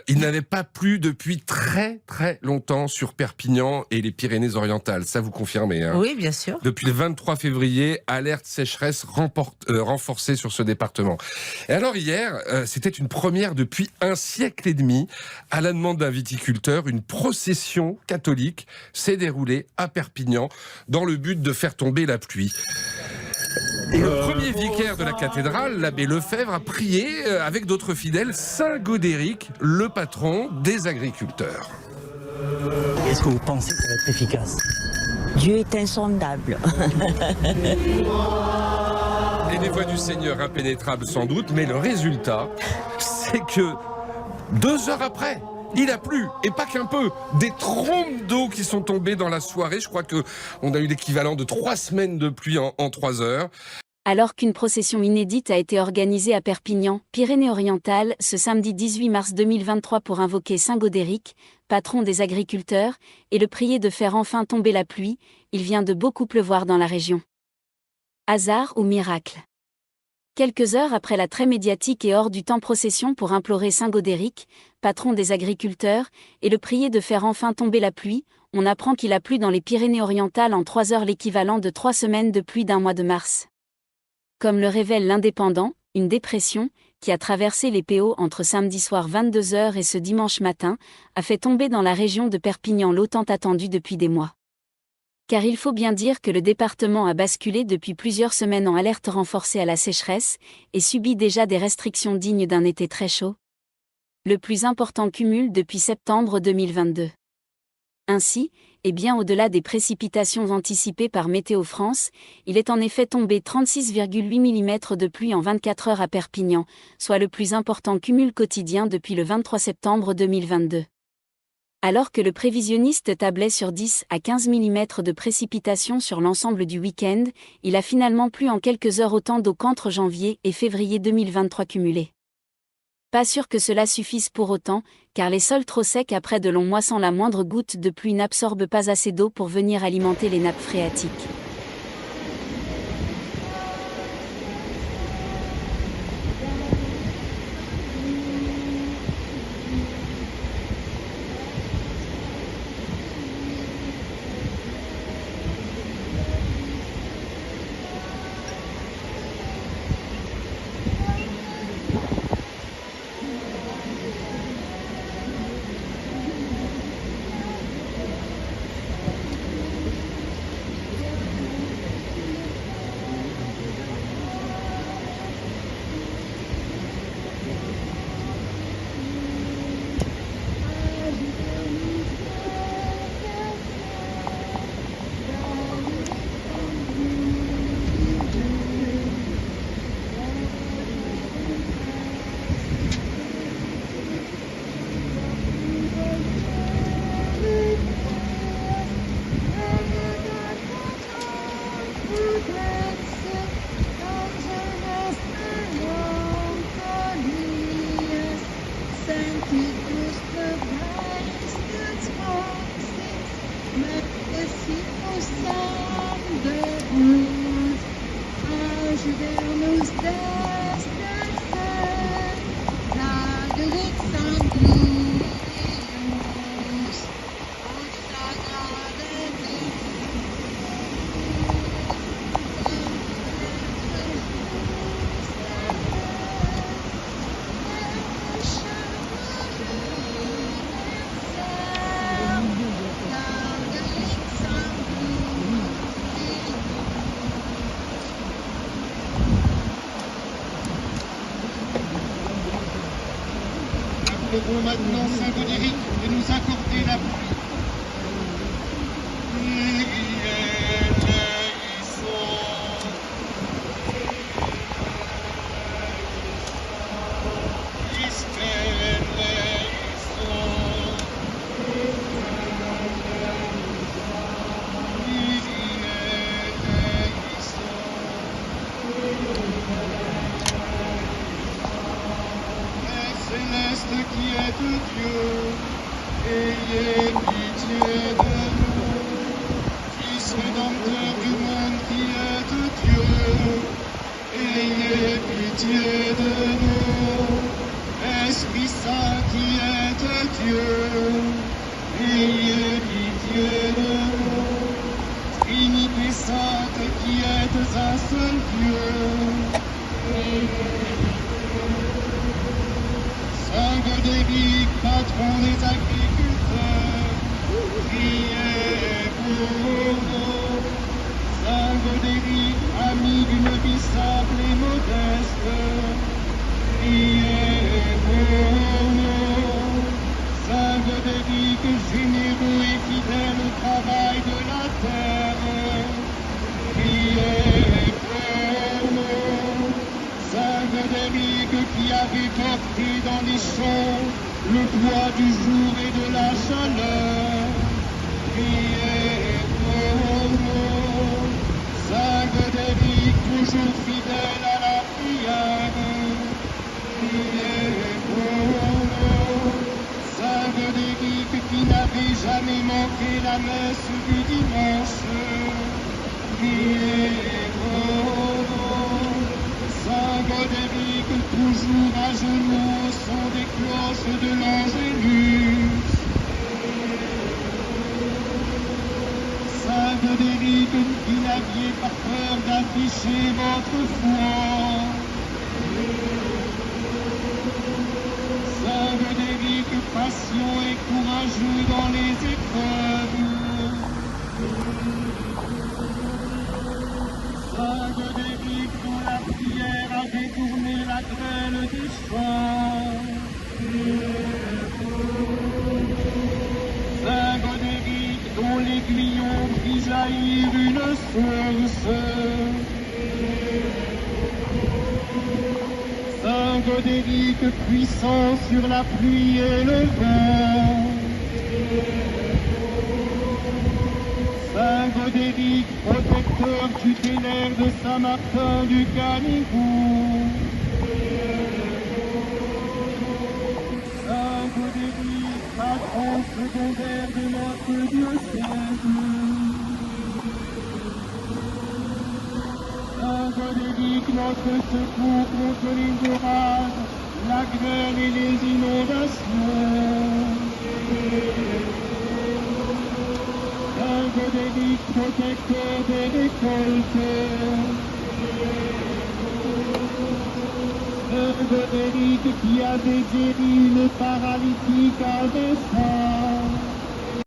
Il n'avait pas plu depuis très très longtemps sur Perpignan et les Pyrénées-Orientales, ça vous confirmez, hein? Oui, bien sûr. Depuis le 23 février, alerte sécheresse renforcée sur ce département. Et alors hier, c'était une première depuis un siècle et demi. À la demande d'un viticulteur, une procession catholique s'est déroulée à Perpignan dans le but de faire tomber la pluie. Et le premier vicaire de la cathédrale, l'abbé Lefebvre, a prié avec d'autres fidèles Saint Gaudéric, le patron des agriculteurs. Est-ce que vous pensez que ça va être efficace? Dieu est insondable. Et les voies du Seigneur impénétrables sans doute, mais le résultat, c'est que 2 heures après, il a plu, et pas qu'un peu, des trombes d'eau qui sont tombées dans la soirée. Je crois qu'on a eu l'équivalent de 3 semaines de pluie en 3 heures. Alors qu'une procession inédite a été organisée à Perpignan, Pyrénées-Orientales, ce samedi 18 mars 2023 pour invoquer Saint Gaudéric, patron des agriculteurs, et le prier de faire enfin tomber la pluie, il vient de beaucoup pleuvoir dans la région. Hasard ou miracle? Quelques heures après la très médiatique et hors du temps procession pour implorer Saint Gaudéric, patron des agriculteurs, et le prier de faire enfin tomber la pluie, on apprend qu'il a plu dans les Pyrénées-Orientales en 3 heures, l'équivalent de 3 semaines de pluie d'un mois de mars. Comme le révèle l'Indépendant, une dépression, qui a traversé les PO entre samedi soir 22h et ce dimanche matin, a fait tomber dans la région de Perpignan l'eau tant attendue depuis des mois. Car il faut bien dire que le département a basculé depuis plusieurs semaines en alerte renforcée à la sécheresse, et subit déjà des restrictions dignes d'un été très chaud. Le plus important cumul depuis septembre 2022. Ainsi, et bien au-delà des précipitations anticipées par Météo France, il est en effet tombé 36,8 mm de pluie en 24 heures à Perpignan, soit le plus important cumul quotidien depuis le 23 septembre 2022. Alors que le prévisionniste tablait sur 10 à 15 mm de précipitations sur l'ensemble du week-end, il a finalement plu en quelques heures autant d'eau qu'entre janvier et février 2023 cumulés. Pas sûr que cela suffise pour autant, car les sols trop secs après de longs mois sans la moindre goutte de pluie n'absorbent pas assez d'eau pour venir alimenter les nappes phréatiques. Appelons maintenant Saint Gaudéric de nous accorder la pluie. Céleste qui est Dieu, ayez pitié de nous. Fils rédempteur du monde qui est Dieu, ayez pitié de nous. Esprit Saint qui êtes Dieu, ayez pitié de nous. Trinité Sainte qui êtes un seul Dieu, Saint Godéric, patron des agriculteurs, priez pour nous. Saint Godéric, ami d'une vie simple et modeste, priez pour nous. Saint Godéric, généreux et fidèle au travail de la terre, priez pour nous. Saint Godéric, qui avait porté dans les champs le poids du jour et de la chaleur, priez pour nous. Saint Godéric, toujours fidèle à la prière, priez pour nous. Saint Godéric, qui n'avait jamais manqué la messe du dimanche, priez pour nous. Saint Godéric, toujours à genoux au son des cloches de l'Angélus. Saint Godéric, qui n'aviez pas peur d'afficher votre foi. Saint Godéric, patient et courageux dans les épreuves. Saint Godéric, dont la prière a détourné la grêle des champs. Saint Godéric, dont l'aiguillon fit jaillir une source. Saint Godéric, puissant sur la pluie et le vent. Saint Godéric, protecteur tutélaire de Saint-Martin du Canigou. Saint Godéric, patron secondaire de notre diocèse. Saint Godéric, notre secours contre les orages, la grêle et les inondations. Saint Godéric, protecteur des récoltes. Saint Godéric, qui avait guéri le paralytique à dessein.